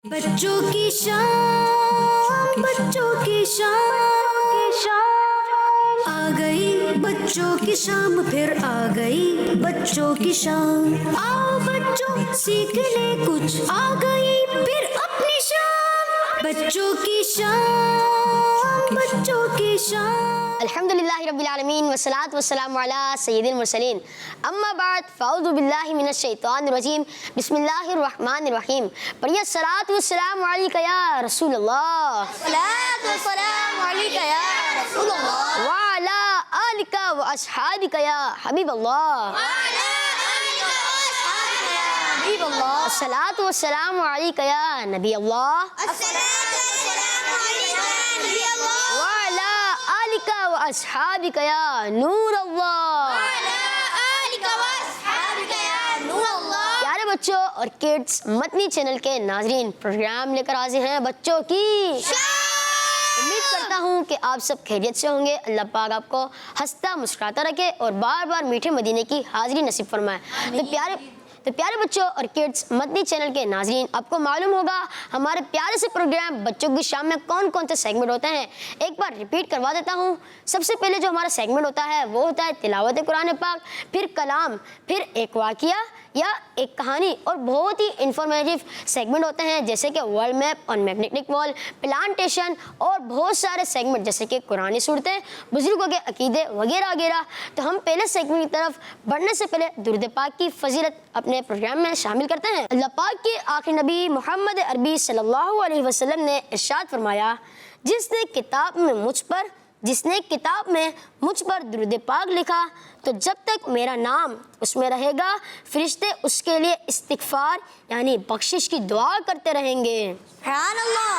بچوں کی شام، بچوں کی شام آ گئی، بچوں کی شام پھر آ گئی بچوں کی شام۔ آؤ بچوں سیکھنے کچھ آ گئی پھر اپنی شام، بچوں کی شام، بچوں کی شام۔ الحمدللہ رب العالمین والصلاة والسلام علی سید المرسلین، اما بعد فاعوذ باللہ من الشیطان الرجیم، بسم اللہ الرحمن الرحیم۔ پڑھیے الصلاۃ والسلام علیک یا رسول اللہ، الصلاۃ والسلام علیک یا رسول اللہ، وعلی آلک واصحابک یا حبیب اللہ، وعلی آلک واصحابک یا حبیب اللہ، الصلاۃ والسلام علیک یا نبی اللہ، الصلاۃ والسلام علیک یا نبی اللہ، وعلی آلک واصحابک یا نور اللہ۔ وعلی آلک واصحابک یا نور اللہ۔ پیارے بچوں اور کڈس مدنی چینل کے ناظرین، پروگرام لے کر حاضر ہیں بچوں کی امید کرتا ہوں کہ آپ سب خیریت سے ہوں گے۔ اللہ پاک آپ کو ہنستا مسکراتا رکھے اور بار بار میٹھے مدینے کی حاضری نصیب فرمائے۔ تو پیارے بچوں اور کڈس مدنی چینل کے ناظرین، آپ کو معلوم ہوگا ہمارے پیارے سے پروگرام بچوں کی شام میں کون کون سے سیگمنٹ ہوتے ہیں۔ ایک بار ریپیٹ کروا دیتا ہوں۔ سب سے پہلے جو ہمارا سیگمنٹ ہوتا ہے وہ ہوتا ہے تلاوت قرآن پاک، پھر کلام، پھر ایک واقعہ یا ایک کہانی، اور بہت ہی انفارمیٹیو سیگمنٹ ہوتے ہیں جیسے کہ ورلڈ میپ اور میگنیٹک وال، پلانٹیشن، اور بہت سارے سیگمنٹ جیسے کہ قرآنی صورتیں، بزرگوں کے عقیدے وغیرہ وغیرہ۔ تو ہم پہلے سیگمنٹ کی طرف بڑھنے سے پہلے درود پاک کی فضیلت اپنے پروگرام میں شامل کرتے ہیں۔ اللہ پاک کے آخری نبی محمد عربی صلی اللہ علیہ وسلم نے ارشاد فرمایا، جس نے کتاب میں مجھ پر درود پاک لکھا تو جب تک میرا نام اس میں رہے گا، فرشتے اس کے لیے استغفار یعنی بخشش کی دعا کرتے رہیں گے۔ سبحان اللہ۔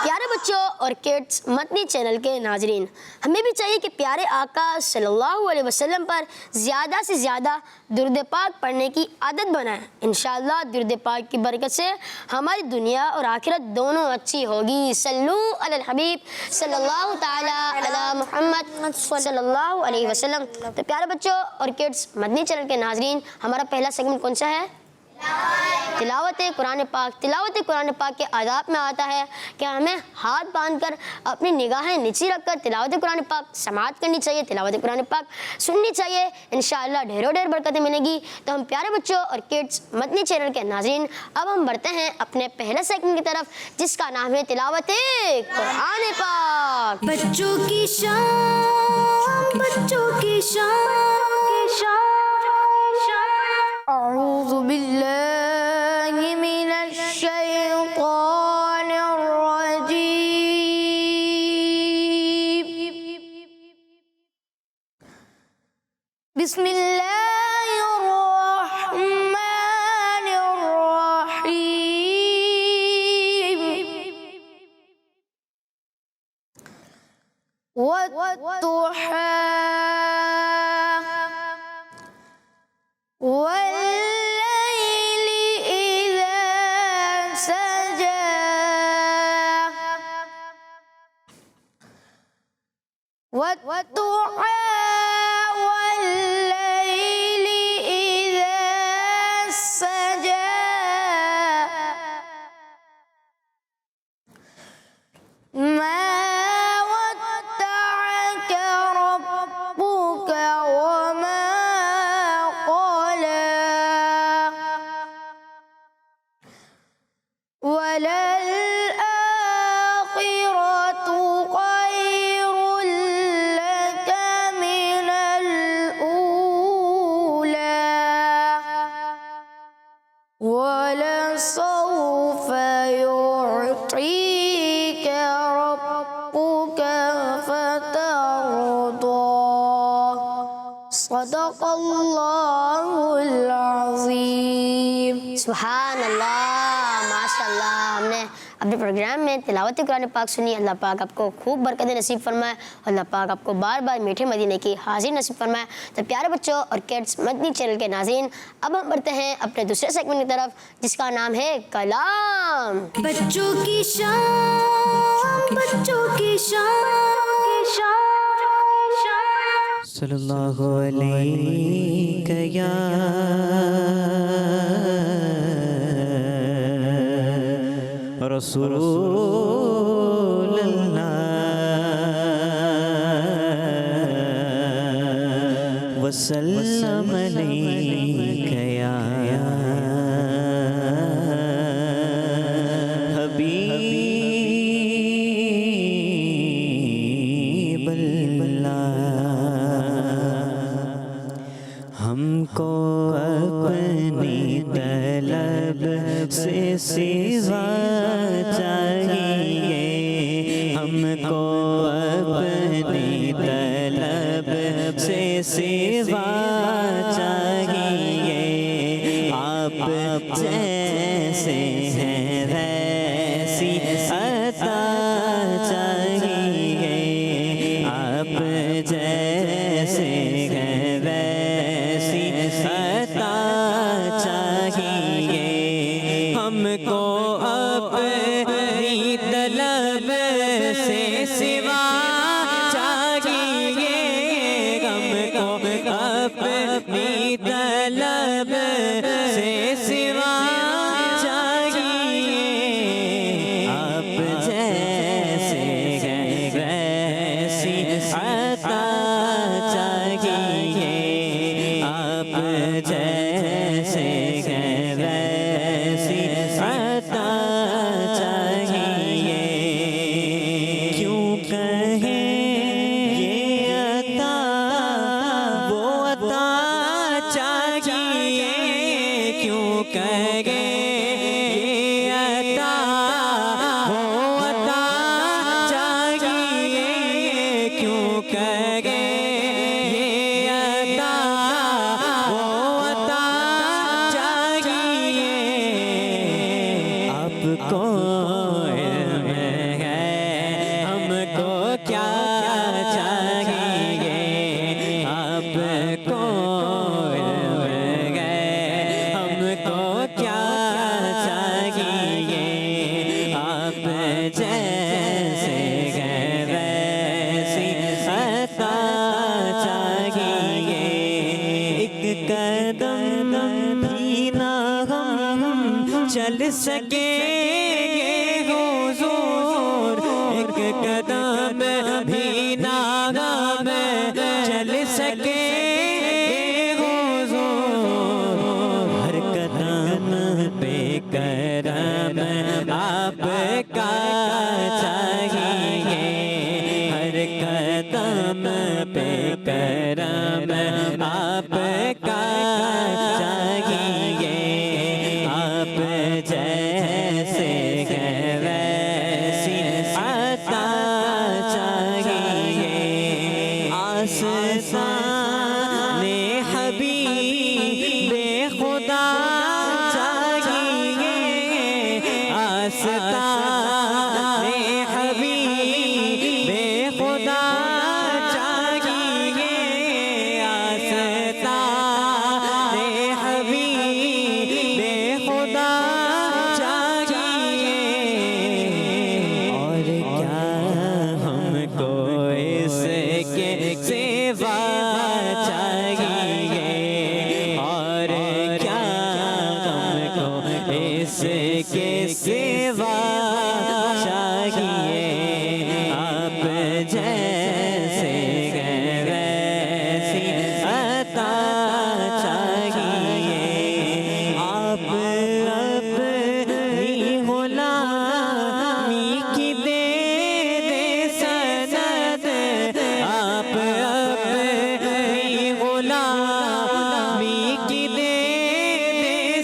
پیارے بچوں اور کڈس مدنی چینل کے ناظرین، ہمیں بھی چاہیے کہ پیارے آقا صلی اللہ علیہ وسلم پر زیادہ سے زیادہ درود پاک پڑھنے کی عادت بنائیں۔ انشاءاللہ درود پاک کی برکت سے ہماری دنیا اور آخرت دونوں اچھی ہوگی۔ صلو علی الحبیب صلی اللہ تعالی علی محمد صلی اللہ علیہ وسلم۔ تو پیارے بچوں اور کڈس مدنی چینل کے ناظرین، ہمارا پہلا سیگمنٹ کون سا ہے؟ تلاوت قرآن پاک۔ تلاوت قرآن پاک کے آداب میں آتا ہے کہ ہمیں ہاتھ باندھ کر اپنی نگاہیں نیچی رکھ کر تلاوت قرآن پاک سماعت کرنی چاہیے، تلاوت قرآن پاک سننی چاہیے۔ انشاءاللہ ڈھیروں ڈھیر برکتیں ملیں گی۔ تو ہم پیارے بچوں اور کڈس مدنی چینل کے ناظرین، اب ہم بڑھتے ہیں اپنے پہلے سیگمنٹ کی طرف جس کا نام ہے تلاوت قرآن پاک۔ بچوں کی شام، بچوں کی شام، اعوذ باللہ من الشیطان الرجیم، بسم اللہ الرحمن الرحیم، والضحى والليل إذا سجى، والضحى والليل إذا سجى، ما ودعك ربك وما قلى، وللآخرة خير لك من الأولى، ولسوف يعطيك ربك فترضى۔ صدق اللہ العظیم۔ سبحان اللہ، ماشاء اللہ۔ ہم نے اپنے پروگرام میں تلاوت قرآن پاک سنی۔ اللہ پاک آپ کو خوب برکتیں نصیب فرمائے، اللہ پاک آپ کو بار بار میٹھے مدینے کی حاضری نصیب فرمائے۔ تو پیارے بچوں اور کڈس مدنی چینل کے ناظرین، اب ہم بڑھتے ہیں اپنے دوسرے سیگمنٹ کی طرف جس کا نام ہے کلام۔ بچوں کی شام، بچوں کی شام، صلی اللہ علیہ یا رسول اللہ وسلم علیک یا حبیب اللہ ہم کو اپنی طلب سے سوا چاہیے ہم کو اپنی طلب سے سوا چاہیے آپ جیسے ہیں ویسی عطا چاہیے آپ جیسے ہیں ویسی عطا چاہیے ہم کو اپنی طلب سے سوا چاہیے ہم کو اپنی طلب سے سوا چاہیے آپ جیسے ہیں ویسی عطا چاہیے آپ جیسے ہیں ویسی عطا چاہیے کیوں کہیں یہ عطا وہ عطا چاہیے کیوں کہیں یہ عطا وہ عطا چاہیے کیوں کہیں یہ عطا وہ عطا چاہیے آپ کو علم ہے ہم کو کیا چاہیے آپ کو علم ہے ہم کو کیا چاہیے آپ جیسے ہیں ویسی عطا چاہیے ایک قدم بھی نہ ہم چل سکیں گے حضور ایک قدم بھی نہ ہم چل سکیں گے حضور ہر قدم پہ کرم آپ کا چاہیے ہر قدم پہ کرم آپ کا چاہیے آپ جیسے ہیں ویسی عطا چاہیے آستان حبیب خدا چاہیے آستان حبیب خدا چاہیے آستان حبیب خدا چاہیے اور کیا ہم کو اس کے سوا چاہیے اور کیا ہم کو اس کے سوا چاہیے آپ جیسے ہیں ویسی عطا چاہیے آپ اپنی غلامی کی دے سند آپ اپنی غلامی کی دے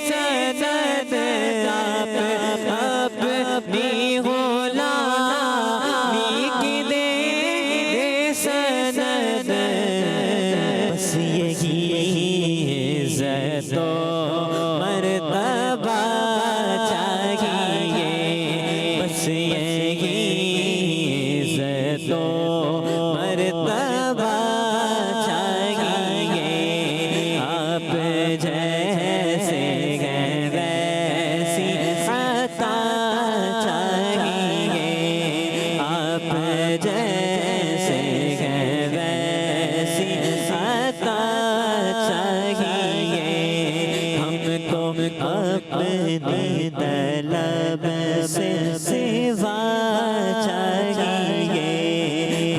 سند آپ اپنی سوا چاہیے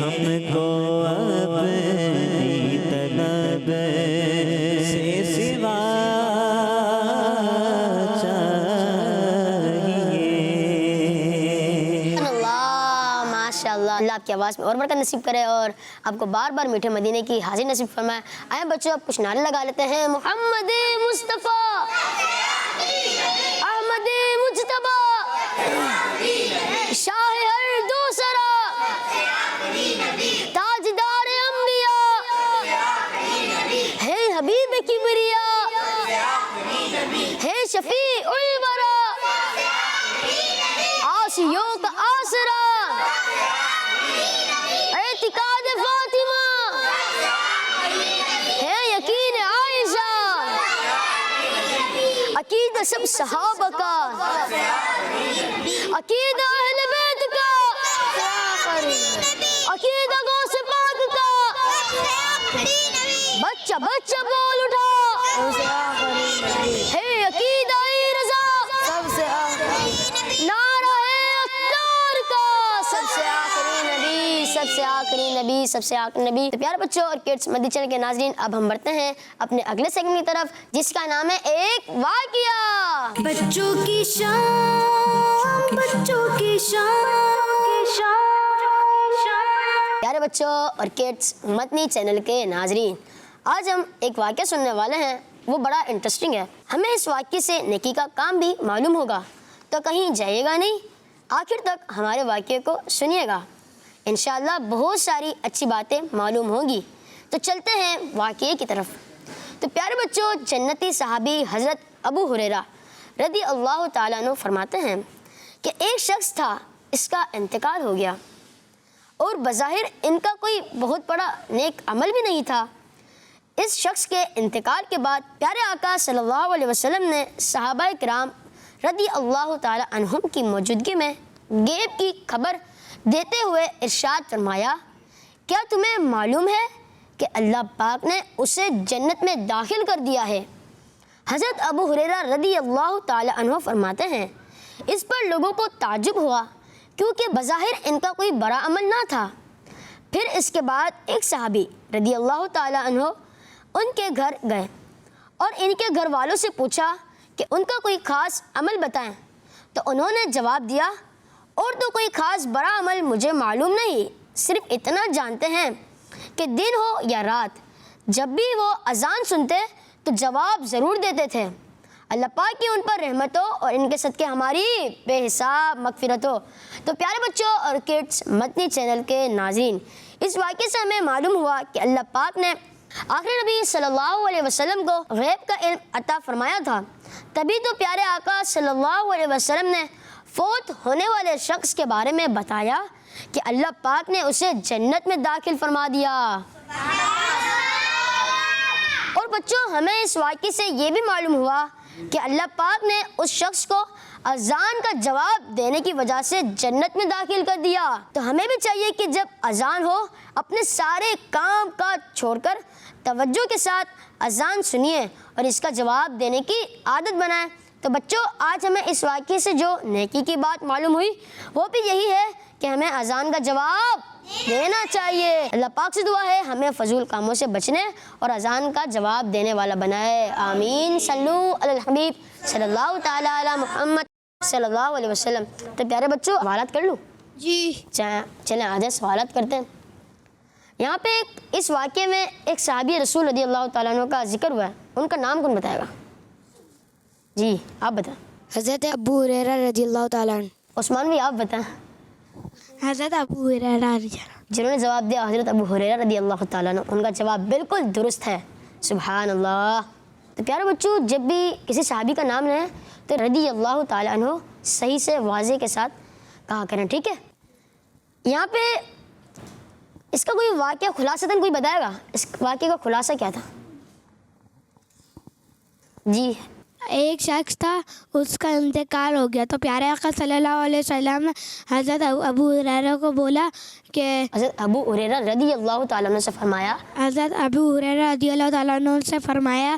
ہم کو اپنی طلب سے سوا چاہیے. ماشاء اللہ. اللہ آپ کی آواز میں اور برکت نصیب کرے اور آپ کو بار بار میٹھے مدینے کی حاضری نصیب فرمائے. آئیں بچوں اب کچھ نعرے لگا لیتے ہیں. محمد مصطفیٰ احمد مجتبیٰ شاہ ہر دوسرا تاجدار انبیاء ہے حبیب کبریا ہے شفیع الورا آسیوں کا آسرا اعتقاد فاطمہ ہے یقین عائشہ عقیدہ سب صحابہ کا عقیدہ اہل بیت کا عقیدہ غوث پاک کا بچہ بچہ بول اٹھا ہے عقیدہ رضا نعرہ اختار کا سب سے آخری نبی سب سے آخری نبی سب سے آخری نبی. تو پیارے بچوں اور کڈس مدنی چینل کے ناظرین اب ہم بڑھتے ہیں اپنے اگلے سیگمنٹ کی طرف جس کا نام ہے ایک واقعہ. بچوں کی شان بچوں کی شان. پیارے بچوں اور کڈس مدنی چینل کے ناظرین آج ہم ایک واقعہ سننے والے ہیں. وہ بڑا انٹرسٹنگ ہے. ہمیں اس واقعے سے نیکی کا کام بھی معلوم ہوگا تو کہیں جائیے گا نہیں. آخر تک ہمارے واقعے کو سنیے گا. انشاءاللہ بہت ساری اچھی باتیں معلوم ہوں گی. تو چلتے ہیں واقعے کی طرف. تو پیارے بچوں جنتی صحابی حضرت ابو ہریرہ رضی اللہ تعالیٰ عنہ فرماتے ہیں کہ ایک شخص تھا اس کا انتقال ہو گیا اور بظاہر ان کا کوئی بہت بڑا نیک عمل بھی نہیں تھا. اس شخص کے انتقال کے بعد پیارے آقا صلی اللہ علیہ وسلم نے صحابہ کرام رضی اللہ تعالیٰ عنہم کی موجودگی میں غیب کی خبر دیتے ہوئے ارشاد فرمایا کیا تمہیں معلوم ہے کہ اللہ پاک نے اسے جنت میں داخل کر دیا ہے. حضرت ابو ہریرہ رضی اللہ تعالیٰ عنہ فرماتے ہیں اس پر لوگوں کو تعجب ہوا کیونکہ بظاہر ان کا کوئی بڑا عمل نہ تھا. پھر اس کے بعد ایک صحابی رضی اللہ تعالیٰ عنہ ان کے گھر گئے اور ان کے گھر والوں سے پوچھا کہ ان کا کوئی خاص عمل بتائیں. تو انہوں نے جواب دیا اور تو کوئی خاص بڑا عمل مجھے معلوم نہیں, صرف اتنا جانتے ہیں کہ دن ہو یا رات جب بھی وہ اذان سنتے تو جواب ضرور دیتے تھے. اللہ پاک کی ان پر رحمت ہو اور ان کے صدقے ہماری بے حساب مغفرت ہو. تو پیارے بچوں اور کڈس مدنی چینل کے ناظرین اس واقعے سے ہمیں معلوم ہوا کہ اللہ پاک نے آخری نبی صلی اللہ علیہ وسلم کو غیب کا علم عطا فرمایا تھا. تبھی تو پیارے آقا صلی اللہ علیہ وسلم نے فوت ہونے والے شخص کے بارے میں بتایا کہ اللہ پاک نے اسے جنت میں داخل فرما دیا. اور بچوں ہمیں اس واقعے سے یہ بھی معلوم ہوا کہ اللہ پاک نے اس شخص کو اذان کا جواب دینے کی وجہ سے جنت میں داخل کر دیا. تو ہمیں بھی چاہیے کہ جب اذان ہو اپنے سارے کام کاج چھوڑ کر توجہ کے ساتھ اذان سنیے اور اس کا جواب دینے کی عادت بنائیں. تو بچوں آج ہمیں اس واقعے سے جو نیکی کی بات معلوم ہوئی وہ بھی یہی ہے کہ ہمیں اذان کا جواب دینا چاہیے. اللہ پاک سے دعا ہے ہمیں فضول کاموں سے بچنے اور اذان کا جواب دینے والا بنائے. آمین. صلو علی الحبیب صلی اللہ تعالیٰ علی محمد صلی اللہ علیہ وسلم. تو پیارے بچوں سوالات کر لوں؟ جی چلیں آج سوالات کرتے ہیں. یہاں پہ اس واقعے میں ایک صحابی رسول رضی اللہ تعالیٰ عنہ کا ذکر ہوا ہے. ان کا نام کون بتائے گا؟ جی آپ بتائیں. حضرت ابو ہریرہ رضی اللہ تعالیٰ عنہ. عثمان بھی آپ بتائیں. حضرت ابو ہریرہ جنہوں نے جواب دیا حضرت ابو ہریرہ رضی اللہ تعالیٰ عنہ ان کا جواب بالکل درست ہے. سبحان اللہ. تو پیارے بچوں جب بھی کسی صحابی کا نام لیں تو رضی اللہ تعالیٰ عنہ صحیح سے واضح کے ساتھ کہا کریں, ٹھیک ہے. یہاں پہ اس کا کوئی واقعہ خلاصتاً کوئی بتائے گا اس واقعے کا خلاصہ کیا تھا؟ جی ایک شخص تھا, اس کا انتقال ہو گیا, تو پیارے آقا صلی اللہ علیہ وسلم نے حضرت ابو ہریرہ کو بولا کہ حضرت ابو ہریرہ رضی اللہ تعالیٰ عنہ سے فرمایا حضرت ابو ہریرہ رضی اللہ تعالیٰ عنہ سے فرمایا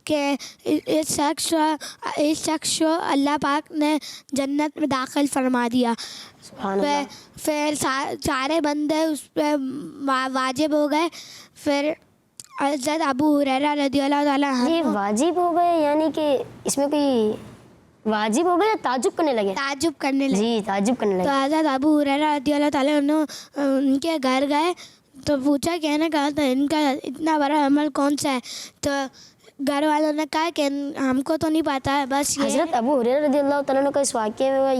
کہ اس شخص کو اللہ پاک نے جنت میں داخل فرما دیا. سبحان اللہ. پھر سارے بندے اس پہ واجب ہو گئے. پھر حضرت ابو ہریرہ رضی اللہ تعالیٰ یہ واجب ہو گئے یعنی کہ اس میں کوئی واجب ہو گئے یا تعجب کرنے لگے؟ تعجب کرنے لگے. جی تعجب کرنے تو لگے. حضرت ابو ہریرہ رضی اللہ تعالیٰ عنہ ان کے گھر گئے تو پوچھا, کہنے کہا تھا ان کا اتنا بڑا عمل کون سا ہے؟ تو گھر والوں نے کہا کہ ہم کو تو نہیں پتا ہے, بس یہ حضرت ابو ہریرہ رضی اللہ تعالیٰ عنہ کا اس واقعے میں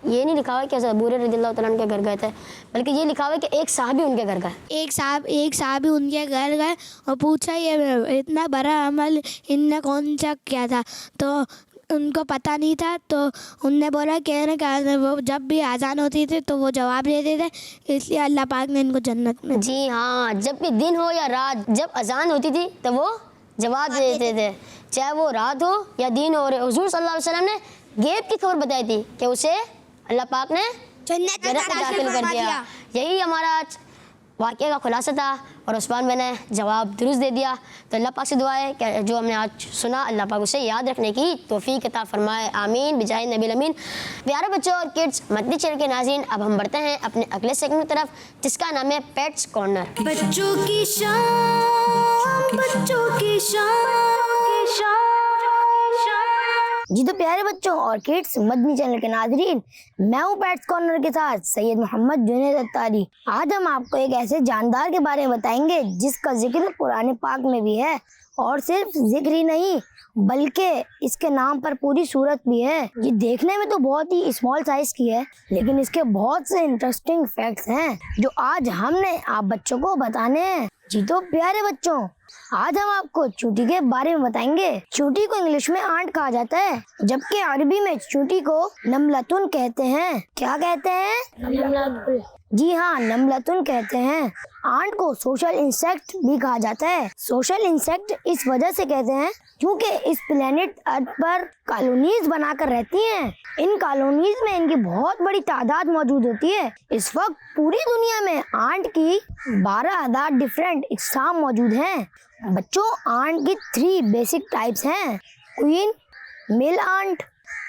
یہ نہیں لکھا ہوا کہ حضرت ابو ہریرہ رضی اللہ تعالیٰ عنہ کے گھر گئے تھے, بلکہ یہ لکھا ہوا ہے کہ ایک صحابی ان کے گھر گئے. ایک صحابی ان کے گھر گئے اور پوچھا یہ اتنا بڑا عمل ان نے کون سا کیا تھا؟ تو ان کو پتہ نہیں تھا. تو ان نے بولا کہ وہ جب بھی اذان ہوتی تھی تو وہ جواب دیتے تھے, اس لیے اللہ پاک نے ان کو جنت میں. جی ہاں, جب بھی دن ہو یا رات, جب اذان ہوتی تھی تو وہ جواب دے دیتے تھے, چاہے وہ رات ہو یا دن ہو. حضور صلی اللہ علیہ وسلم نے غیب کی خبر بتائی تھی کہ اسے اللہ پاک نے جنت میں داخل کر دیا. یہی ہمارا آج واقعے کا خلاصہ تھا اور عثمان بھائی نے جواب درست دے دیا. تو اللہ پاک سے دعا ہے کہ جو ہم نے آج سنا اللہ پاک اسے یاد رکھنے کی توفیق عطا فرمائے, آمین بجائے نبی الامین. پیارے بچوں اور کڈس مدنی چینل کے ناظرین, اب ہم بڑھتے ہیں اپنے اگلے سیگمنٹ کی طرف جس کا نام ہے پیٹس کارنر. بچوں کی شام, بچوں کی شام. جی تو پیارے بچوں اور کڈس مدنی چینل کے ناظرین, میں ہوں پیٹس کارنر کے ساتھ سید محمد جنید اتاری. آج ہم آپ کو ایک ایسے جاندار کے بارے میں بتائیں گے جس کا ذکر قرآن پاک میں بھی ہے, اور صرف ذکر ہی نہیں بلکہ اس کے نام پر پوری سورت بھی ہے. یہ دیکھنے میں تو بہت ہی اسمال سائز کی ہے, لیکن اس کے بہت سے انٹرسٹنگ فیکٹس ہیں جو آج ہم نے آپ بچوں کو بتانے ہیں. جی تو پیارے بچوں, آج ہم آپ کو چونٹی کے بارے میں بتائیں گے. چونٹی کو انگلش میں آنٹ کہا جاتا ہے, جبکہ عربی میں چونٹی کو نملتن کہتے ہیں. کیا کہتے ہیں؟ جی ہاں, نملتن کہتے ہیں. آنٹ کو سوشل انسیکٹ بھی کہا جاتا ہے. سوشل انسیکٹ اس وجہ سے کہتے ہیں کیونکہ اس پلینٹ ارتھ پر کالونیز بنا کر رہتی ہیں. ان کالونیز میں ان کی بہت بڑی تعداد موجود ہوتی ہے. اس وقت پوری دنیا میں آنٹ کی 12,000 ڈفرینٹ اقسام موجود ہیں. بچوں, آنٹ کی 3 بیسک ٹائپس ہیں: queen, male ant,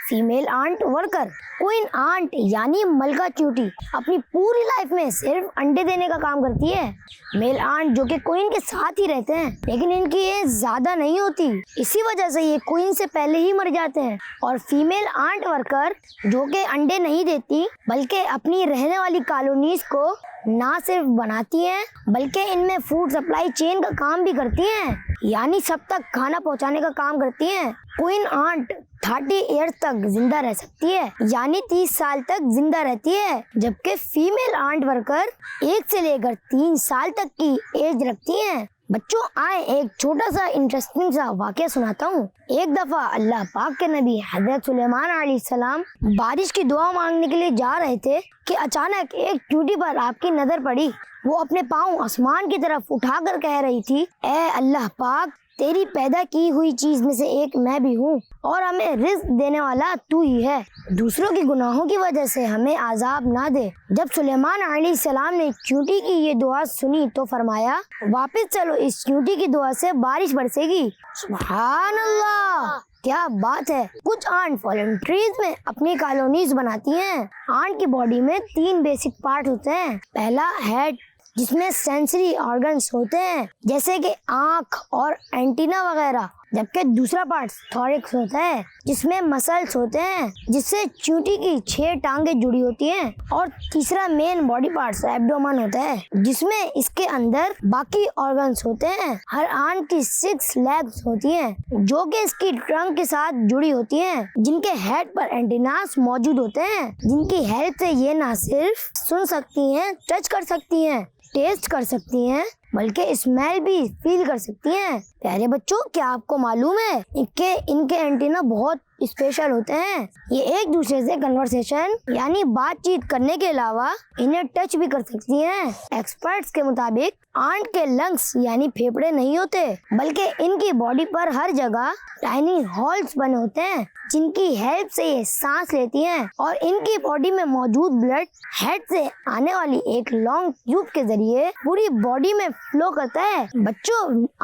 female ant worker. Queen ant یعنی ملکہ چونٹی اپنی پوری لائف میں صرف انڈے دینے کا کام کرتی ہے. میل آنٹ جو کہ کوئین کے ساتھ ہی رہتے ہیں, لیکن ان کی ایج زیادہ نہیں ہوتی, اسی وجہ سے یہ کوئین سے پہلے ہی مر جاتے ہیں. اور فیمیل آنٹ ورکر جو کہ انڈے نہیں دیتی بلکہ اپنی رہنے والی کالونیز کو نہ صرف بناتی ہیں بلکہ ان میں فوڈ سپلائی چین کا کام بھی کرتی ہیں, یعنی سب تک کھانا پہنچانے کا کام کرتی ہیں. کوئین آنٹ 30 ایئر تک زندہ رہ سکتی ہے, یعنی 30 سال تک زندہ رہتی ہے, جبکہ فیمیل آنٹ ورکر 1 سے لے کر 3 سال تک کی ایج رکھتی ہیں. بچوں, آئے ایک چھوٹا سا انٹرسٹنگ سا واقعہ سناتا ہوں. ایک دفعہ اللہ پاک کے نبی حضرت سلیمان علیہ السلام بارش کی دعا مانگنے کے لیے جا رہے تھے کہ اچانک ایک چونٹی پر آپ کی نظر پڑی. وہ اپنے پاؤں آسمان کی طرف اٹھا کر کہہ رہی تھی, اے اللہ پاک, تیری پیدا کی ہوئی چیز میں سے ایک میں بھی ہوں اور ہمیں رزق دینے والا تو ہی ہے. دوسروں کے گناہوں کی وجہ سے ہمیں عذاب نہ دے. جب سلیمان علیہ السلام نے چونٹی کی یہ دعا سنی تو فرمایا, واپس چلو, اس چونٹی کی دعا سے بارش برسے گی. سبحان اللہ, کیا بات ہے. کچھ آنٹ والنٹریز میں اپنی کالونیز بناتی ہیں. آنٹ کی باڈی میں 3 بیسک پارٹ ہوتے ہیں. پہلا ہیڈ, جس میں سینسری آرگنز ہوتے ہیں جیسے کہ آنکھ اور اینٹینا وغیرہ, جبکہ دوسرا پارٹ تھوریکس ہوتا ہے جس میں مسلس ہوتے ہیں جس سے چونٹی کی 6 ٹانگیں جڑی ہوتی ہیں. اور تیسرا مین باڈی پارٹ ایبڈومن ہوتا ہے جس میں اس کے اندر باقی آرگنز ہوتے ہیں. ہر آنٹ کی 6 لیگز ہوتی ہیں جو کہ اس کی ٹرنک کے ساتھ جڑی ہوتی ہیں, جن کے ہیڈ پر اینٹیناز موجود ہوتے ہیں, جن کی ہیلپ سے یہ نہ صرف سن سکتی ہیں, ٹچ کر سکتی ہیں, ٹیسٹ کر سکتی ہیں, بلکہ اسمیل بھی فیل کر سکتی ہیں. پیارے بچوں، کیا آپ کو معلوم ہے کہ ان کے اینٹینا بہت اسپیشل ہوتے ہیں؟ یہ ایک دوسرے سے کنورسیشن یعنی بات چیت کرنے کے علاوہ انہیں ٹچ بھی کر سکتی ہیں۔ ایکسپرٹس کے مطابق آنٹ کے لنگس یعنی پھیپڑے نہیں ہوتے، بلکہ ان کی باڈی پر ہر جگہ ٹائنی ہولز بنے ہوتے ہیں جن کی ہیلپ سے یہ سانس لیتی ہیں، اور ان کی باڈی میں موجود بلڈ ہیڈ سے آنے والی ایک لانگ ٹیوب کے ذریعے پوری باڈی میں فلو کرتا ہے۔ بچوں،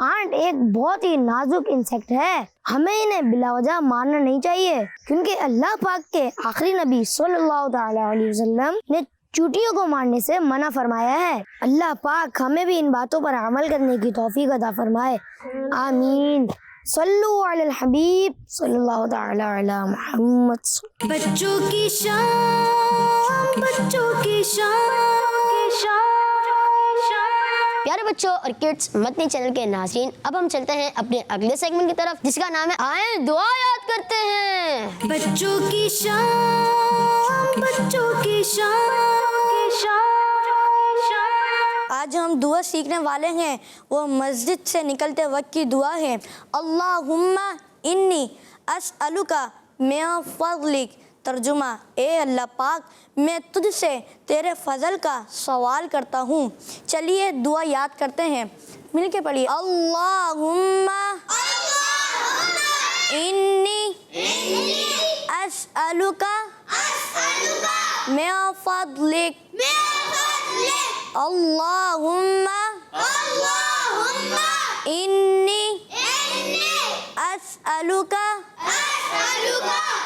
آنٹ ایک بہت ہی نازک انسیکٹ ہے، ہمیں انہیں بلا وجہ مارنا نہیں چاہیے، کیونکہ اللہ پاک کے آخری نبی صلی اللہ تعالی علیہ وسلم نے چوٹیوں کو مارنے سے منع فرمایا ہے۔ اللہ پاک ہمیں بھی ان باتوں پر عمل کرنے کی توفیق عطا فرمائے، آمین۔ صلو علی الحبیب صلی اللہ تعالی علی محمد۔ بچوں کی شان، بچوں کی شان۔ پیارے بچوں اور کڈس مدنی چینل کے ناظرین، اب ہم چلتے ہیں اپنے اگلے سیگمنٹ کی طرف جس کا نام ہے آئیں دعا یاد کرتے ہیں۔ بچوں کی شان، بچوں کی شان۔ آج ہم دعا سیکھنے والے ہیں، وہ مسجد سے نکلتے وقت کی دعا ہے۔ اللہم انی اسألک من فضلک۔ ترجمہ، اے اللہ پاک میں تجھ سے تیرے فضل کا سوال کرتا ہوں۔ چلیے دعا یاد کرتے ہیں، مل کے پڑھیے۔ اللہم انی اسألک من فضلک۔ اللہم انی اسألک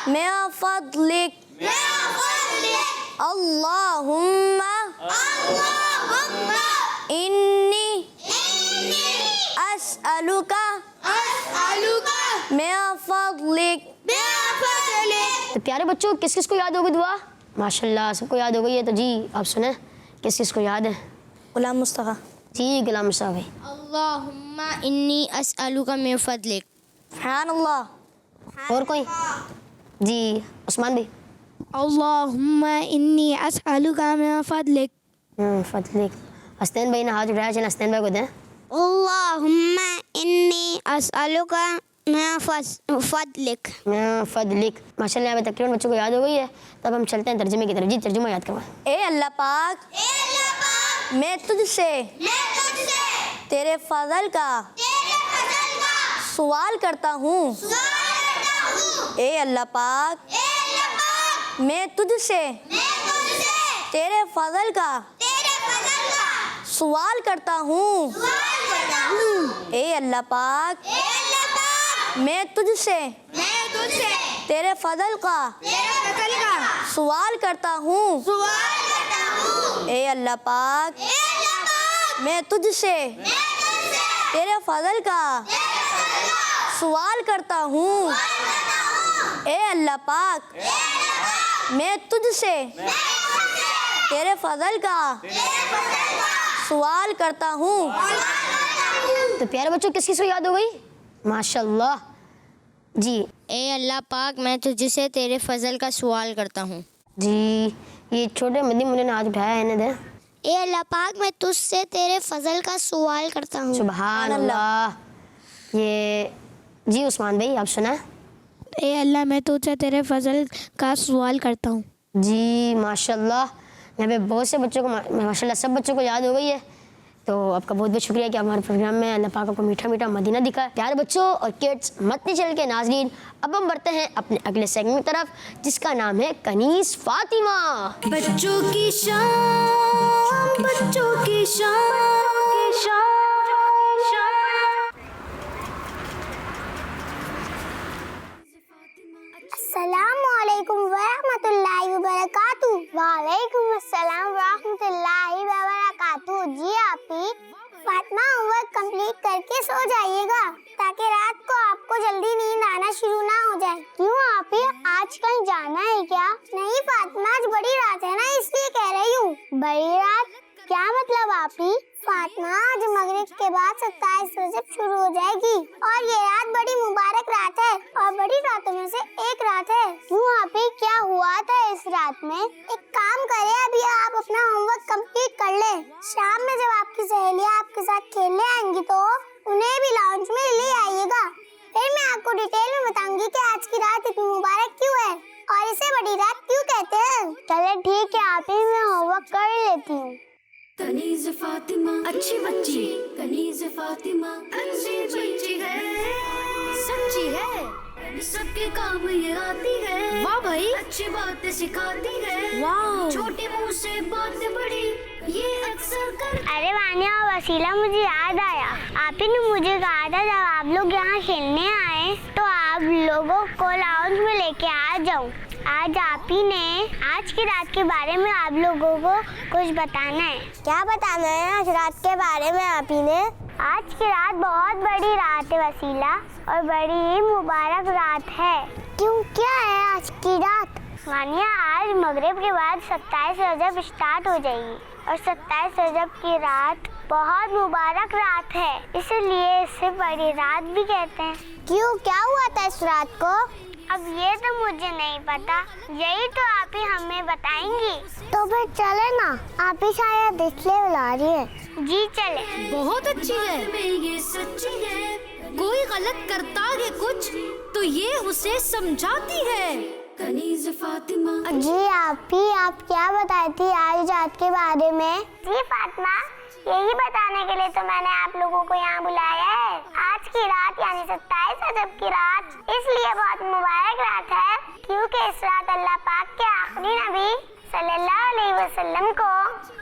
من فضلک۔ اللہم انی اسألک من فضلک۔ تو پیارے بچوں، کس کس کو یاد ہوگی دعا؟ ماشاءاللہ سب کو یاد ہو گئی ہے، تو جی آپ سنیں کس کس کو یاد ہے؟ غلام مصطفیٰ۔ جی غلام مصطفیٰ بھائی۔ اللہم انی اسألک من فضلک۔ سبحان اللہ۔ اور کوئی؟ جی عثمان بھائی۔ اللہم انی اسألک من فضلک۔ فضلک۔ حسنین بھائی نے ہاتھ اٹھایا، چلیں حسنین بھائی کو دیں۔ اللہم انی اسألک من فضلک۔ فضلک۔ ماشاءاللہ یہاں پہ تقریباً بچوں کو یاد ہو گئی ہے، تب ہم چلتے ہیں ترجمے کی طرف۔ جی ترجمہ یاد کروائیں۔ اے اللہ پاک میں تجھ سے تیرے فضل کا سوال کرتا ہوں۔ اے اللہ پاک میں تجھ سے تیرے فضل کا سوال کرتا ہوں۔ اے اللہ پاک میں تجھ سے تیرے فضل کا سوال کرتا ہوں۔ اے اللہ پاک میں تجھ سے تیرے فضل کا سوال کرتا ہوں۔ اے اللہ پاک میں تجھ سے تیرے فضل کا سوال کرتا ہوں۔ تو پیارے بچوں کس کس کو یاد ہو گئی؟ ماشاءاللہ۔ جی اے اللہ پاک میں تجھ سے تیرے فضل کا سوال کرتا ہوں۔ جی یہ چھوٹے مدنی منہ نے ہاتھ اٹھایا ہے، انہیں دیں۔ اے اللہ پاک میں تجھ سے تیرے فضل کا سوال کرتا ہوں۔ سبحان اللہ۔ یہ جی عثمان بھائی آپ سنائیں۔ اے اللہ میں تجھ سے تیرے فضل کا سوال کرتا ہوں۔ جی ماشاءاللہ، یہاں پہ بہت سے بچوں کو ماشاءاللہ سب بچوں کو یاد ہو گئی ہے، تو آپ کا بہت بہت شکریہ کہ ہمارے پروگرام میں اللہ پاک آپ کو میٹھا میٹھا مدینہ دکھا۔ پیارے بچوں اور کڈس مدنی چینل کے ناظرین، اب ہم بڑھتے ہیں اپنے اگلے سیگمنٹ کی طرف جس کا نام ہے کنیز فاطمہ۔ بچوں کی شان، بچوں کی شان۔ السلام علیکم ورحمۃ اللہ وبرکاتہ۔ وعلیکم السلام ورحمۃ اللہ وبرکاتہ۔ جی آپی، فاطمہ ہوم ورک کمپلیٹ کر کے سو جائیے گا تاکہ رات کو آپ کو جلدی نیند آنا شروع نہ ہو جائے۔ کیوں آپی، آج کل جانا ہے کیا؟ نہیں فاطمہ، آج بڑی رات ہے نا، اس لیے کہہ رہی ہوں۔ بڑی رات کیا مطلب آپی؟ فاطمہ، آج مغرب کے بعد 27 بجے شروع ہو جائے گی اور یہ رات بڑی مبارک رات ہے اور بڑی راتوں میں سے ایک رات ہے۔ کیوں آپی، کیا ہوا تھا اس رات میں؟ ایک کام کرے، ابھی آپ اپنا ہوم ورک کمپلیٹ کر لیں. شام میں جب آپ کی سہیلیاں آپ کے ساتھ کھیلنے آئیں گی تو انہیں بھی لاؤنج میں لے آئیے گا. پھر میں آپ کو ڈیٹیل میں بتاؤں گی کہ آج کی رات اتنی مبارک کیوں ہے اور اسے بڑی رات کیوں کہتے ہیں. چلے ٹھیک ہے آپ ہی, میں ہوم ورک کر لیتی ہوں. کنیز فاطمہ اچھی بچی, کنیز فاطمہ اچھی بچی ہے, سچی ہے, سب کے کام یہ آتی ہے. واہ بھائی, اچھی باتیں سکھاتی ہے. واہ, چھوٹے منہ سے باتیں بڑی یہ اکثر کر. ارے وانیہ اور وسیلہ, مجھے یاد آیا, آپ ہی نے مجھے کہا تھا جب آپ لوگ یہاں کھیلنے آئے تو آپ لوگوں کو لاؤنج میں لے کے آ جاؤں. آج آپ ہی نے آج کی رات کے بارے میں آپ لوگوں کو کچھ بتانا ہے. کیا بتانا ہے آج رات کے بارے میں آپ ہی نے؟ آج کی رات بہت بڑی رات ہے وسیلہ, اور بڑی ہی مبارک رات ہے. کیوں, کیا ہے آج کی رات؟ وانیہ, آج مغرب کے بعد 27 رجب اسٹارٹ ہو جائے گی, اور 27 رجب کی رات بہت مبارک رات ہے, اسی لیے اسے بڑی رات بھی کہتے ہیں. کیوں, کیا ہوا تھا اس رات کو؟ اب یہ تو مجھے نہیں پتا, یہی تو آپ ہی ہمیں بتائیں گی. تو پھر چلے نا, آپ ہی شاید اس لیے بلا رہی ہے. جی چلے. بہت اچھی ہے, میں یہ سچی ہے, کوئی غلط کرتا ہے کچھ تو یہ اسے سمجھاتی ہے. کنیز فاطمہ. جی آپ ہی, آپ کیا بتائی تھی آج رات کے بارے میں؟ جی فاطمہ, یہی بتانے کے لیے تو میں نے آپ لوگوں کو یہاں بلایا ہے. آج کی رات یعنی 27 رجب کی رات اس لیے بہت مبارک رات ہے کیونکہ اس رات اللہ پاک کے آخری نبی صلی اللہ علیہ وسلم کو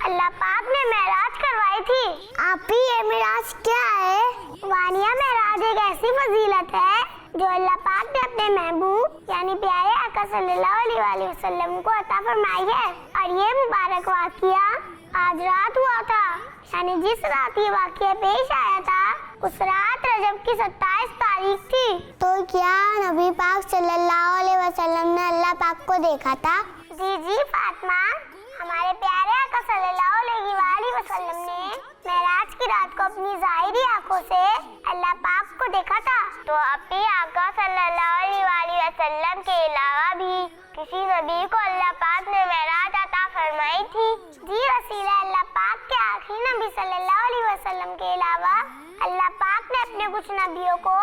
اللہ پاک نے معراج کروائی تھی. آپ ہی, یہ معراج کیا ہے؟ وانیہ, معراج ایک ایسی فضیلت ہے جو اللہ پاک نے اپنے محبوب یعنی پیارے آقا صلی اللہ علیہ وسلم کو عطا فرمائی ہے. اور یہ مبارک واقعہ آج رات ہوا تھا, یعنی جس رات یہ واقعہ پیش آیا تھا اس رات رجب کی 27 تاریخ تھی. تو کیا نبی پاک صلی اللہ علیہ وسلم نے اللہ پاک کو دیکھا تھا؟ جی فاطمہ, ہمارے پیارے آقا صلی اللہ علیہ وسلم نے معراج کی رات کو اپنی ظاہری آنکھوں سے اللہ پاک کو دیکھا تھا. تو اپنے آقا صلی اللہ علیہ وسلم کے علاوہ بھی کسی نبی کو اللہ پاک نے معراج عطا فرمائی تھی؟ جی وسیلہ, اللہ پاک کے آخری نبی صلی اللہ علیہ وسلم کے علاوہ اللہ پاک نے اپنے کچھ نبیوں کو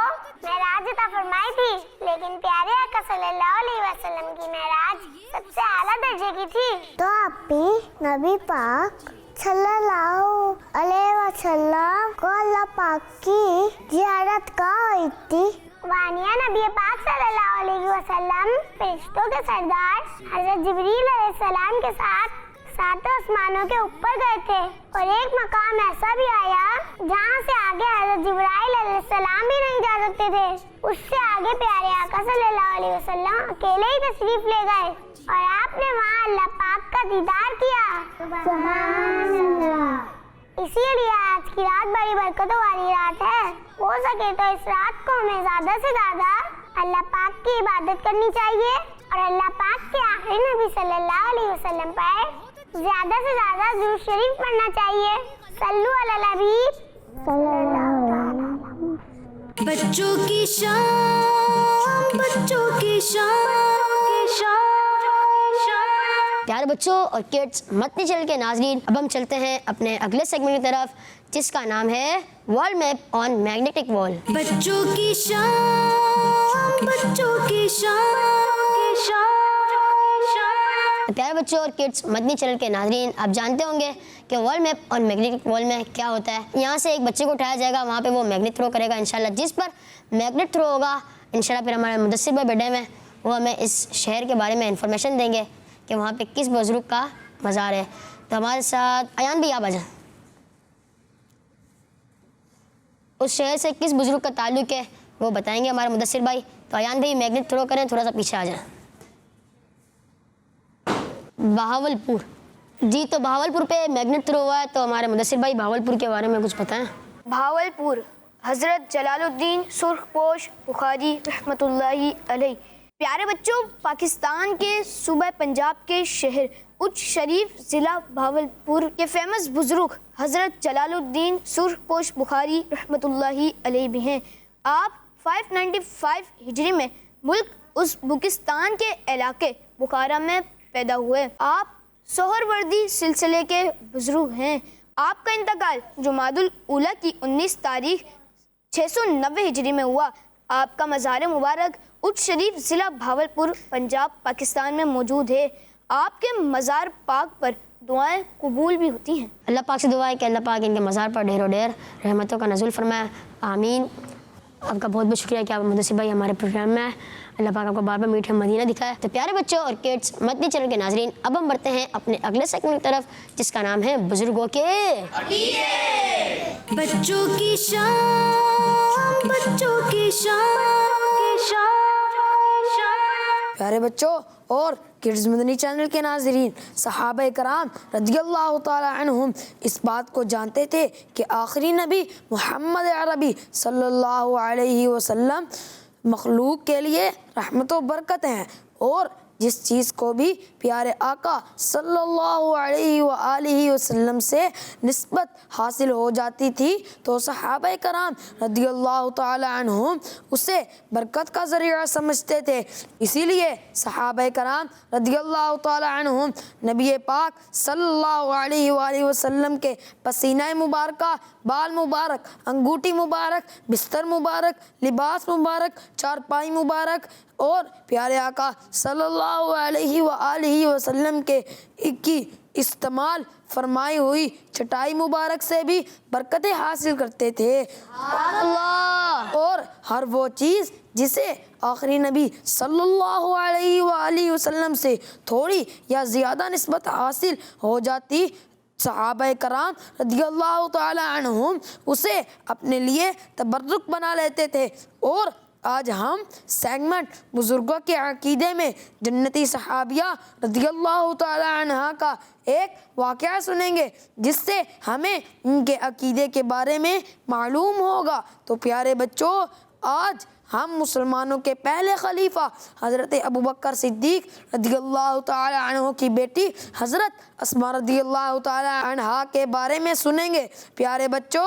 معراج عطا فرمائی تھی, لیکن پیارے آقا صلی اللہ علیہ وسلم کی معراج سب سے اعلیٰ درجے کی تھی. تو آپ نبی پاک صلی اللہ علیہ وسلم کو اللہ پاک کی زیارت کہاں ہوئی تھی؟ وانیہ, نبی پاک صلی اللہ علیہ وسلم فرشتوں کے سردار حضرت جبریل علیہ السلام کے ساتھ 7 آسمانوں کے اوپر گئے تھے, اور ایک مقام ایسا بھی آیا جہاں سے آگے حضرت جبرائیل علیہ السلام بھی نہیں جا سکتے تھے. اس سے آگے پیارے آقا صلی اللہ علیہ وسلم اکیلے ہی تشریف لے گئے, اور آپ نے وہاں اللہ پاک کا دیدار کیا. سبحان اللہ. اسی لیے آج کی رات بڑی برکتوں والی رات ہے. ہو سکے تو اس رات کو ہمیں زیادہ سے زیادہ اللہ پاک کی عبادت کرنی چاہیے, اور اللہ پاک کے آخری نبی صلی اللہ علیہ وسلم پر زیادہ سے زیادہ درود شریف پڑھنا چاہیے. صلو علی الحبیب صلی اللہ علیہ وسلم. بچوں کی شام, بچوں کی شام. پیارے بچوں اور کڈس مدنی چینل کے ناظرین, اب ہم چلتے ہیں اپنے اگلے سیگمنٹ کی طرف جس کا نام ہے ورلڈ میپ آن میگنیٹک وال. بچوں کی شام, بچوں کی شام. پیارے بچوں اور کڈس مدنی چینل کے ناظرین, آپ جانتے ہوں گے کہ ورلڈ میپ آن میگنیٹک وال میں کیا ہوتا ہے. یہاں سے ایک بچے کو اٹھایا جائے گا, وہاں پہ وہ میگنیٹ تھرو کرے گا انشاءاللہ. جس پر میگنیٹ تھرو ہوگا انشاءاللہ پھر ہمارے مدثر بھائی بیٹھے میں وہ ہمیں اس شہر کے بارے میں انفارمیشن دیں گے کہ وہاں پہ کس بزرگ کا مزار ہے. تو ہمارے ساتھ ایان بھی آپ آ جائیں. اس شہر سے کس بزرگ کا تعلق ہے وہ بتائیں گے ہمارے مدثر بھائی. تو ایان بھائی میگنیٹ تھرو کریں, تھوڑا سا پیچھے آ جائیں. بہاولپور. جی, تو بہاولپور پہ میگنیٹ تھرو ہوا ہے, تو ہمارے مدثر بھائی بہاولپور کے بارے میں کچھ بتائیں. بہاولپور حضرت جلال الدین سرخ پوش بخاری رحمۃ اللہ علیہ. پیارے بچوں, پاکستان کے صوبہ پنجاب کے شہر اچ شریف ضلع بہاولپور کے فیمس بزرگ حضرت جلال الدین سرخ پوش بخاری رحمۃ اللہ علیہ بھی ہیں. آپ 595 ہجری میں ملک ازبکستان کے علاقے بخارا میں پیدا ہوئے. آپ سہروردی سلسلے کے بزرگ ہیں. آپ کا انتقال جمادی الاولیٰ کی 19 تاریخ 690 ہجری میں ہوا. آپ کا مزار مبارک اٹھ شریف ضلع بھاولپور پنجاب پاکستان میں موجود ہے. آپ کے مزار پاک پر دعائیں قبول بھی ہوتی ہیں. اللہ پاک سے دعا ہے کہ اللہ پاک ان کے مزار پر ڈھیر و ڈھیر رحمتوں کا نزول فرمائے. آمین. آپ کا بہت بہت شکریہ کہ آپ مدثر بھائی ہمارے پروگرام میں آئے. اللہ پاک آپ کو بار بار میٹھے مدینہ دکھائے. تو پیارے بچوں اور کڈس مدنی چینل کے ناظرین، اب ہم بڑھتے ہیں اپنے اگلے سیگمنٹ کی طرف جس کا نام ہے بزرگوں کے بچوں کی شان، بچوں کی شان. پیارے بچوں اور کڈز مدنی چینل کے ناظرین، صحابہ کرام رضی اللہ تعالی عنہم اس بات کو جانتے تھے کہ آخری نبی محمد عربی صلی اللہ علیہ وسلم مخلوق کے لیے رحمت و برکت ہیں، اور جس چیز کو بھی پیارے آقا صلی اللہ علیہ وآلہ وسلم سے نسبت حاصل ہو جاتی تھی تو صحابہ کرام رضی اللہ تعالی عنہم اسے برکت کا ذریعہ سمجھتے تھے. اسی لیے صحابہ کرام رضی اللہ تعالی عنہم نبی پاک صلی اللہ علیہ وآلہ وسلم کے پسینہ مبارکہ، بال مبارک، انگوٹھی مبارک، بستر مبارک، لباس مبارک، چارپائی مبارک اور پیارے آقا صلی اللہ علیہ وآلہ وسلم کی استعمال فرمائی ہوئی چٹائی مبارک سے بھی برکتیں حاصل کرتے تھے. اور ہر وہ چیز جسے آخری نبی صلی اللہ علیہ وآلہ وسلم سے تھوڑی یا زیادہ نسبت حاصل ہو جاتی، صحابہ کرام رضی اللہ تعالی عنہم اسے اپنے لیے تبرک بنا لیتے تھے. اور آج ہم سیگمنٹ بزرگوں کے عقیدے میں جنتی صحابیہ رضی اللہ تعالی عنہا کا ایک واقعہ سنیں گے جس سے ہمیں ان کے عقیدے کے بارے میں معلوم ہوگا. تو پیارے بچوں، آج ہم مسلمانوں کے پہلے خلیفہ حضرت ابوبکر صدیق رضی اللہ تعالی عنہ کی بیٹی حضرت اسماء رضی اللہ تعالی عنہا کے بارے میں سنیں گے. پیارے بچوں،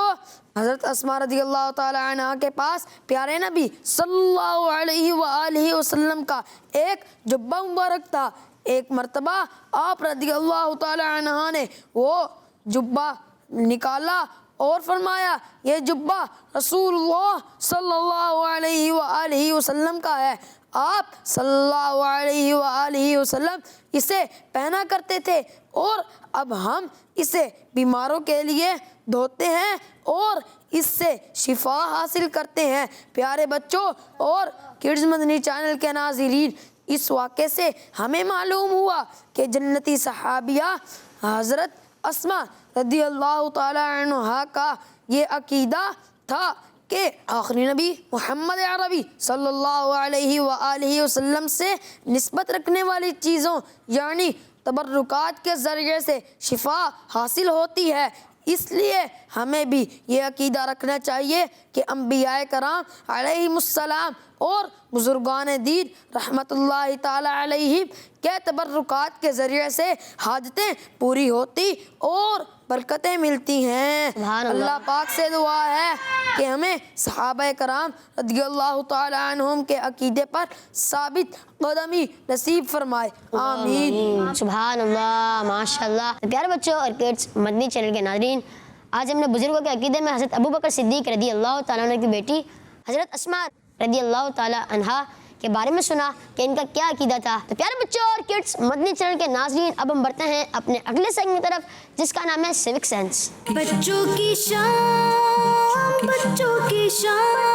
حضرت اسماء رضی اللہ تعالی عنہا کے پاس پیارے نبی صلی اللہ علیہ وآلہ وسلم کا ایک جبہ مبارک تھا. ایک مرتبہ آپ رضی اللہ تعالی عنہا نے وہ جبہ نکالا اور فرمایا یہ جبہ رسول اللہ صلی اللہ علیہ وآلہ وسلم کا ہے. آپ صلی اللہ علیہ وآلہ وسلم اسے پہنا کرتے تھے اور اب ہم اسے بیماروں کے لیے دھوتے ہیں اور اس سے شفا حاصل کرتے ہیں. پیارے بچوں اور کڈز مدنی چینل کے ناظرین، اس واقعے سے ہمیں معلوم ہوا کہ جنتی صحابیہ حضرت اسماء رضی اللہ تعالی عنہا کا یہ عقیدہ تھا کہ آخری نبی محمد عربی صلی اللہ علیہ وآلہ وسلم سے نسبت رکھنے والی چیزوں یعنی تبرکات کے ذریعے سے شفا حاصل ہوتی ہے. اس لیے ہمیں بھی یہ عقیدہ رکھنا چاہیے کہ انبیاء کرام علیہم السلام اور بزرگان دین رحمت اللہ تعالی علیہم کے تبرکات کے ذریعے سے حاجتیں پوری ہوتی اور برکتیں ملتی ہیں. اللہ پاک سے دعا ہے کہ ہمیں صحابہ کرام رضی اللہ تعالی عنہم کے عقیدے پر ثابت قدمی نصیب فرمائے. آمین. سبحان اللہ، ماشاء اللہ. پیارے بچوں اور کڈس مدنی چینل کے ناظرین، آج ہم نے بزرگوں کے عقیدے میں حضرت ابوبکر صدیق رضی اللہ تعالیٰ عنہ کی بیٹی حضرت اسماء رضی اللہ تعالیٰ عنہا کے بارے میں سنا کہ ان کا کیا عقیدہ تھا. تو پیارے بچوں اور کڈس مدنی چینل کے ناظرین، اب ہم بڑھتے ہیں اپنے اگلے سیگمنٹ کی طرف جس کا نام ہے سیوک سینس. بچوں کی شان، بچوں کی شان.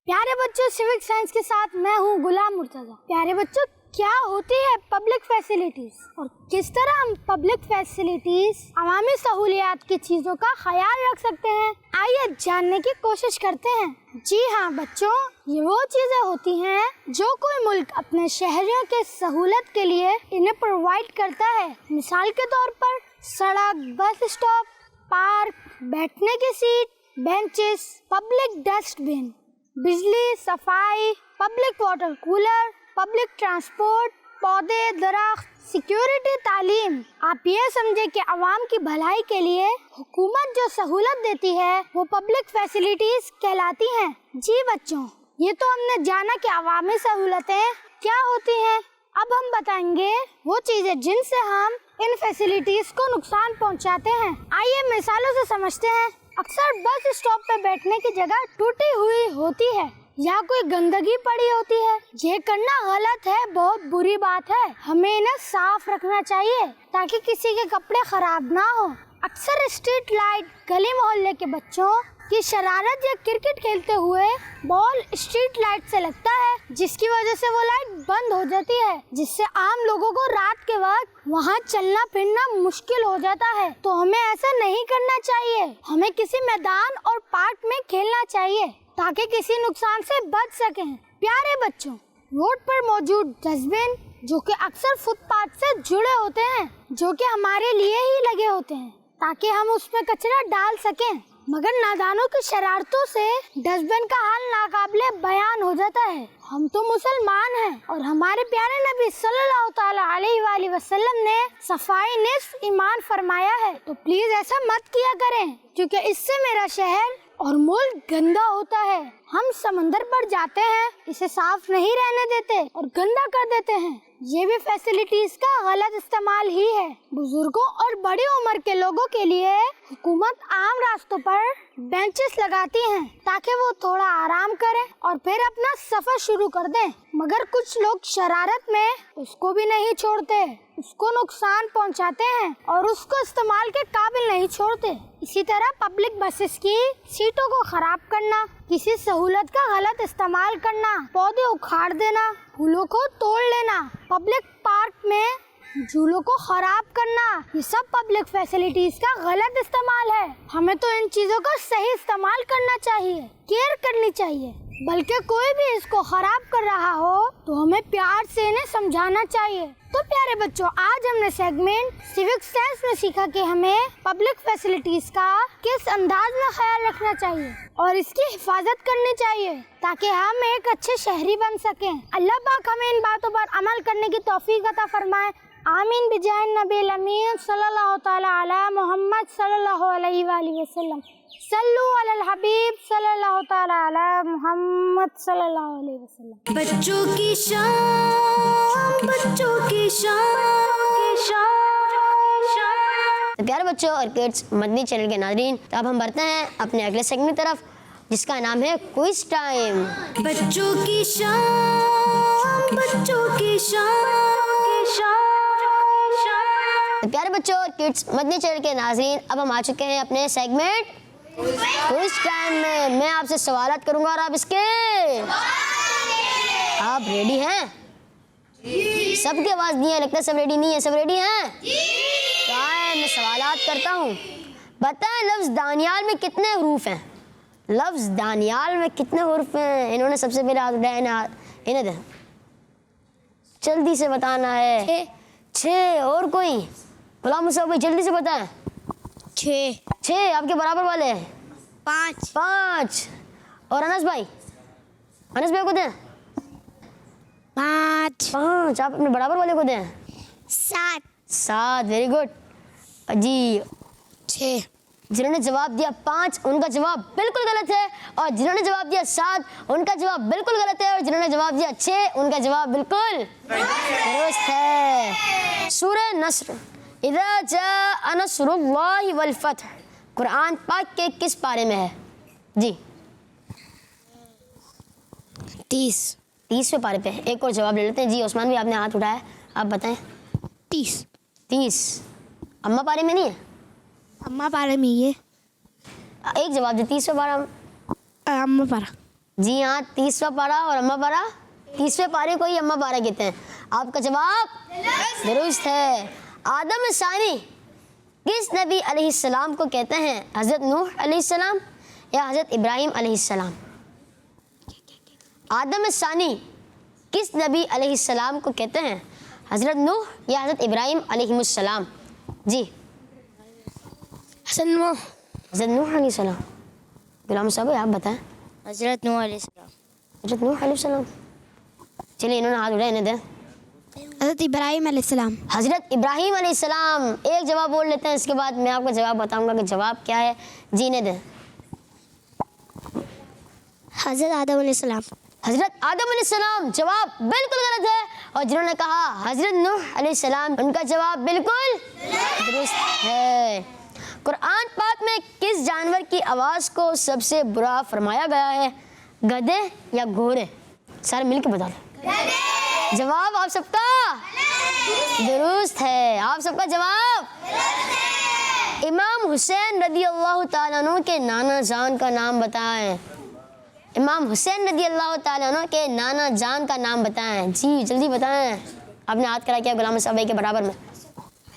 پیارے بچوں، سیوک سائنس کے ساتھ میں ہوں غلام مرتضیٰ. پیارے بچوں، کیا ہوتی ہے پبلک فیسلٹیز اور کس طرح ہم پبلک فیسلٹیز عوامی سہولیات کی چیزوں کا خیال رکھ سکتے ہیں؟ آئیے جاننے کی کوشش کرتے ہیں. جی ہاں بچوں، یہ وہ چیزیں ہوتی ہیں جو کوئی ملک اپنے شہریوں کے سہولت کے لیے انہیں پرووائڈ کرتا ہے. مثال کے طور پر سڑک، بس اسٹاپ، پارک، بیٹھنے کی seat, benches, public dust bin, بجلی، صفائی، public water cooler, public transport, پودے، درخت، سیکیورٹی، تعلیم. آپ یہ سمجھے کہ عوام کی بھلائی کے لیے حکومت جو سہولت دیتی ہے وہ پبلک فیسلٹیز کہلاتی ہیں. جی بچوں، یہ تو ہم نے جانا کہ عوامی سہولتیں کیا ہوتی ہیں. اب ہم بتائیں گے وہ چیزیں جن سے ہم ان فیسلٹیز کو نقصان پہنچاتے ہیں. آئیے مثالوں سے سمجھتے ہیں. اکثر بس اسٹاپ پہ بیٹھنے کی جگہ ٹوٹی ہوئی ہوتی ہے یا کوئی گندگی پڑی ہوتی ہے. یہ کرنا غلط ہے, بہت بری بات ہے. ہمیں انہیں صاف رکھنا چاہیے تاکہ کسی کے کپڑے خراب نہ ہو. اکثر اسٹریٹ لائٹ, گلی محلے کے بچوں کی شرارت یا کرکٹ کھیلتے ہوئے بال اسٹریٹ لائٹ سے لگتا ہے, جس کی وجہ سے وہ لائٹ بند ہو جاتی ہے, جس سے عام لوگوں کو رات کے وقت وہاں چلنا پھرنا مشکل ہو جاتا ہے. تو ہمیں ایسا نہیں کرنا چاہیے. ہمیں کسی میدان اور پارک میں کھیلنا چاہیے تاکہ کسی نقصان سے بچ سکیں. پیارے بچوں, روڈ پر موجود ڈسٹ بن جو کہ اکثر فٹ پاتھ سے جڑے ہوتے ہیں, جو کہ ہمارے لیے ہی لگے ہوتے ہیں تاکہ ہم اس میں کچرا ڈال سکیں, مگر نادانوں کی شرارتوں سے ڈسٹ بن کا حال ناقابل بیان ہو جاتا ہے. ہم تو مسلمان ہیں اور ہمارے پیارے نبی صلی اللہ تعالی علیہ وآلہ وسلم نے صفائی نصف ایمان فرمایا ہے. تو پلیز ایسا مت کیا کریں, کیونکہ اس سے میرا شہر اور ملک گندا ہوتا ہے. ہم سمندر پر جاتے ہیں, اسے صاف نہیں رہنے دیتے اور گندا کر دیتے ہیں. یہ بھی فیسلٹیز کا غلط استعمال ہی ہے. بزرگوں اور بڑی عمر کے لوگوں کے لیے حکومت عام راستوں پر بینچز لگاتی ہیں تاکہ وہ تھوڑا آرام کریں اور پھر اپنا سفر شروع کر دیں, مگر کچھ لوگ شرارت میں اس کو بھی نہیں چھوڑتے, اس کو نقصان پہنچاتے ہیں اور اس کو استعمال کے قابل نہیں چھوڑتے. اسی طرح پبلک بسز کی سیٹوں کو خراب کرنا, کسی سہولت کا غلط استعمال کرنا, پودے اکھاڑ دینا, پھولوں کو توڑ لینا, پبلک پارک میں جھولوں کو خراب کرنا, یہ سب پبلک فیسلٹیز کا غلط استعمال ہے. ہمیں تو ان چیزوں کا صحیح استعمال کرنا چاہیے, کیئر کرنی چاہیے, بلکہ کوئی بھی اس کو خراب کر رہا ہو تو ہمیں پیار سے انہیں سمجھانا چاہیے. تو پیارے بچوں, آج ہم نے سیگمنٹ سیوک سینس میں سیکھا کہ ہمیں پبلک فیسلٹیز کا کس انداز میں خیال رکھنا چاہیے اور اس کی حفاظت کرنی چاہیے تاکہ ہم ایک اچھے شہری بن سکیں. اللہ پاک ہمیں ان باتوں پر عمل کرنے کی توفیق عطا فرمائے. آمین بجاہ نبی الامین صلی اللہ تعالی علی محمد صلی اللہ علیہ وآلہ وسلم. صلو علی الحبیب صلی اللہ تعالی علی محمد صلی اللہ علیہ وسلم. بچوں کی شان, بچوں کی شان. پیارے بچوں اور کڈس مدنی چینل کے ناظرین, تو اب ہم بڑھتے ہیں اپنے اگلے سیگمنٹ کی طرف جس کا نام ہے کوئز ٹائم. بچوں کی شان, بچوں کی شان. پیارے بچوں اور کڈس مدنی چینل کے ناظرین, اب ہم آ چکے ہیں اپنے سیگمنٹ کوئز ٹائم میں. میں آپ سے سوالات کروں گا اور آپ اس کے آپ ریڈی ہیں؟ سب کی آواز دی ہے, لگتا ہے سب ریڈی نہیں ہے. سب ریڈی ہیں؟ تو آئے میں سوالات کرتا ہوں. بتائیں لفظ دانیال میں کتنے حروف ہیں؟ لفظ دانیال میں کتنے حروف ہیں؟ انہوں نے سب سے پہلے ہاتھ اٹھایا, انہیں دیں, جلدی سے بتانا ہے. 6. اور کوئی؟ غلام صاحب بھائی جلدی سے بتائیں. 6. آپ کے برابر والے ہیں 5. اور انس بھائی کو دیں 5. آپ اپنے برابر والے کو دیں 7. ویری گڈ جی. 6. جنہوں نے جواب دیا 5 ان کا جواب بالکل غلط ہے, اور جنہوں نے جواب دیا 7 ان کا جواب بالکل غلط ہے, اور جنہوں نے جواب دیا 6 ان کا جواب بالکل درست ہے. سورہ نصر اذا جاء نصر اللہ والفتح قرآن پاک کے کس پارے میں ہے؟ جی 30ویں پارے پہ. ایک اور جواب لے لیتے ہیں. جی عثمان بھی آپ نے ہاتھ اٹھایا, آپ بتائیں. 30. اماں پارے میں نہیں ہے؟ اماں پارے میں یہ ایک جواب دے. 30واں پارہ اماں پارا. جی ہاں 30واں پارہ اور اماں پارہ. 30ویں پارے کو ہی اماں پارہ کہتے ہیں. آپ کا جواب درست ہے. آدم ثانی کس نبی علیہ السلام کو کہتے ہیں؟ حضرت نوح علیہ السلام یا حضرت ابراہیم علیہ السلام؟ آدم ثانی کس نبی علیہ السلام کو کہتے ہیں؟ حضرت نوح یا حضرت ابراہیم علیہ السلام؟ جی حضرت نوح علیہ السلام. غلام صاحب آپ بتائیں. حضرت نوح علیہ السلام. حضرت نوح علیہ السلام. چلیے انہوں نے ہاتھ اٹھائے, انہیں دیں. حضرت ابراہیم علیہ السلام. حضرت ابراہیم علیہ السلام. ایک جواب بول لیتے ہیں, اس کے بعد میں آپ کو جواب بتاؤں گا کہ جواب کیا ہے. جی انہیں دیں. حضرت آدم علیہ السلام. حضرت آدم علیہ السلام، جواب بالکل غلط ہے. اور جنہوں نے کہا حضرت نوح علیہ السلام، ان کا جواب بالکل درست ہے. قرآن پاک میں کس جانور کی آواز کو سب سے برا فرمایا گیا ہے؟ گدھے یا گھوڑے؟ سارے مل کے بتا دیں. جواب آپ سب کا درست ہے. آپ سب کا جواب. امام حسین رضی اللہ تعالیٰ عنہ کے نانا جان کا نام بتائیں. امام حسین رضی اللہ تعالیٰ عنہ کے نانا جان کا نام بتائیں. جی جلدی بتائیں. آپ نے ہاتھ کرا کیا غلام صاحب بھائی کے برابر میں.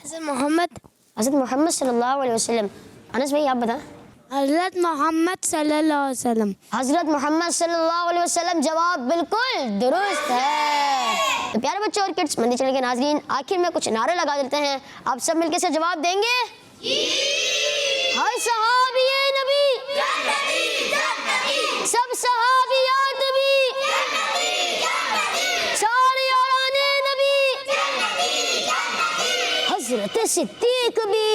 حضرت محمد. حضرت محمد صلی اللہ علیہ وسلم. انس بھائی آپ بتائیں. حضرت محمد صلی اللہ علیہ وسلم. حضرت محمد صلی اللہ علیہ وسلم. جواب بالکل درست ہے. تو پیارے بچوں اور کڈس مندی چینل کے ناظرین، آخر میں کچھ نعرے لگا دیتے ہیں. آپ سب مل کے سے جواب دیں گے. ہر صحابی نبی، سب صحابیات بھی، سارے یاران نبی، حضرت صدیق بھی،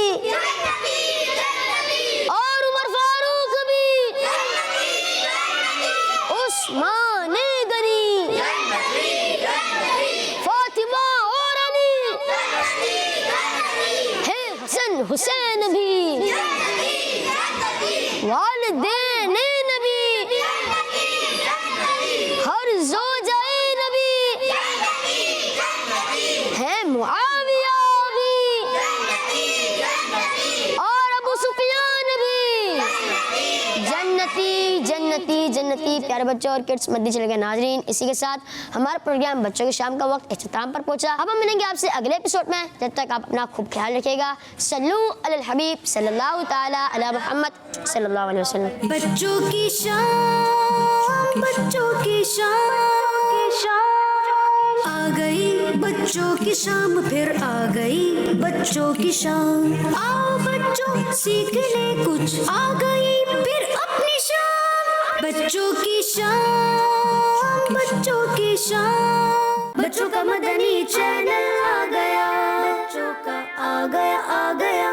اور عمر فاروق بھی، عثمان غنی، فاطمہ اور علی، ہے حسن حسین بھی، والدین نبی، ہر زوجہ نبی، ہے معاویہ بھی، اور ابو سفیان بھی. جنتی جنتی جنتی. پیارے بچوں اور کڈس مدنی چینل کے ناظرین، اسی کے ساتھ ہمارا پروگرام بچوں کی شام کا وقت اختتام پر پہنچا. اب ہم ملیں گے آپ سے اگلے ایپیسوڈ میں. جب تک آپ اپنا خوب خیال رکھیے گا. صلو علی الحبیب صلی اللہ تعالی علی محمد صلی اللہ علیہ وسلم. بچوں کی شام، بچوں کی شام آ گئی، بچوں کی شام پھر آ گئی، بچوں کی شام. آؤ بچوں سیکھ لے کچھ، آ گئی پھر اپنی شام. بچوں کی شام، بچوں کی شام. بچوں کا مدنی چینل آ گیا، بچوں کا آ گیا آ گیا.